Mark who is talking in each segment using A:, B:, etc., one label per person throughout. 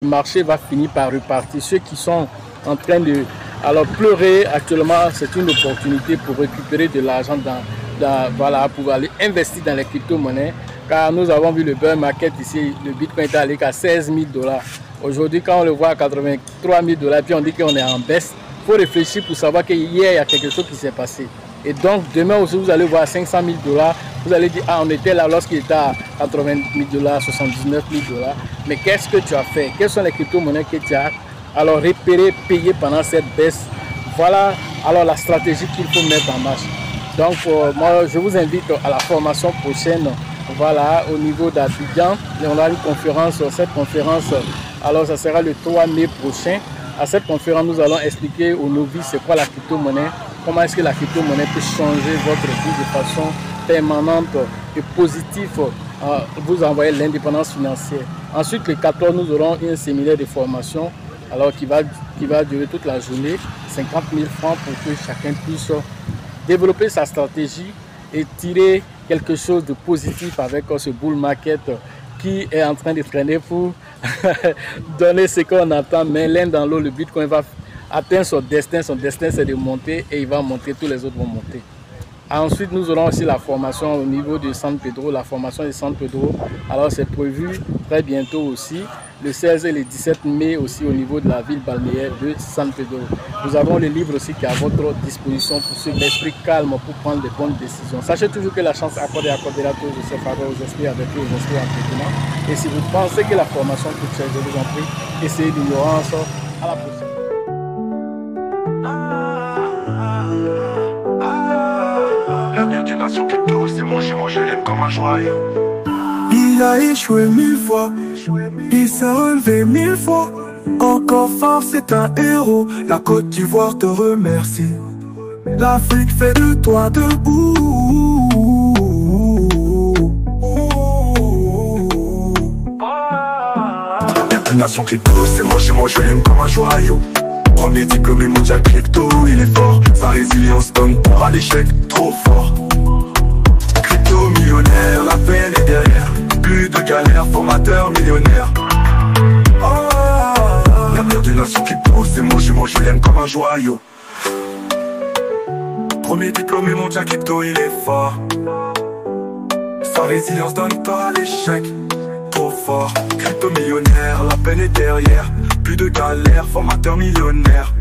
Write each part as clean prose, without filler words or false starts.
A: le marché va finir par repartir. Ceux qui sont en train de pleurer actuellement, c'est une opportunité pour récupérer de l'argent voilà, pour aller investir dans les crypto-monnaies. Car nous avons vu le bear market ici, le Bitcoin est allé à 16 000 $. Aujourd'hui, quand on le voit à 83 000 $, puis on dit qu'on est en baisse, il faut réfléchir pour savoir qu'hier, il y a quelque chose qui s'est passé. Et donc, demain aussi, vous allez voir 500 000 $. Vous allez dire, ah, on était là lorsqu'il était à 80 000 $, 79 000 $. Mais qu'est-ce que tu as fait? Quelles sont les crypto-monnaies que tu as alors repérées, payées pendant cette baisse? Voilà alors la stratégie qu'il faut mettre en marche. Donc, moi, je vous invite à la formation prochaine. Voilà, au niveau d'Abidjan. On a une conférence. Cette conférence, alors ça sera le 3 mai prochain. À cette conférence, nous allons expliquer aux novices c'est quoi la crypto-monnaie, comment est-ce que la crypto-monnaie peut changer votre vie de façon permanente et positive, vous envoyer l'indépendance financière. Ensuite, le 14, nous aurons un séminaire de formation alors qui va durer toute la journée, 50 000 francs pour que chacun puisse développer sa stratégie et tirer quelque chose de positif avec ce bull market qui est en train de traîner pour donner ce qu'on attend, mais l'un dans l'autre, le Bitcoin va atteindre son destin. Son destin, c'est de monter et il va monter, tous les autres vont monter. Ensuite, nous aurons aussi la formation au niveau de San Pedro, la formation de San Pedro. Alors, c'est prévu très bientôt aussi, le 16 et le 17 mai aussi au niveau de la ville balnéaire de San Pedro. Nous avons le livre aussi qui est à votre disposition pour suivre l'esprit calme pour prendre de bonnes décisions. Sachez toujours que la chance accordée accordera tous de ses faveurs aux esprits avec eux, aux esprits entretenants. Et si vous pensez que la formation coûte cher, je vous en prie, essayez l'ignorance. À la prochaine.
B: L'avenir d'une nation crypto, c'est mon jumeau, je l'aime comme un joyau.
C: Il a échoué 1000 fois, il s'est relevé 1000 fois. Encore fort, c'est un héros, la Côte d'Ivoire te remercie. L'Afrique fait de toi debout.
B: L'avenir d'une nation crypto, c'est mon jumeau, je l'aime comme un joyau. Premier diplômé mondial crypto, il est fort. Sa résilience donne peur à l'échec, trop fort. Crypto millionnaire, la peine est derrière. Plus de galère, formateur millionnaire. L'avenir d'une nation crypto, c'est mon jumeau, je l'aime comme un joyau. Premier diplômé mondial crypto, il est fort. Sa résilience donne peur à l'échec, trop fort. Crypto millionnaire, la peine est derrière. Plus de galère, formateur millionnaire.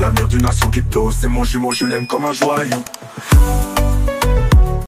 B: L'avenir d'une nation crypto, c'est mon jumeau, je l'aime comme un joyau.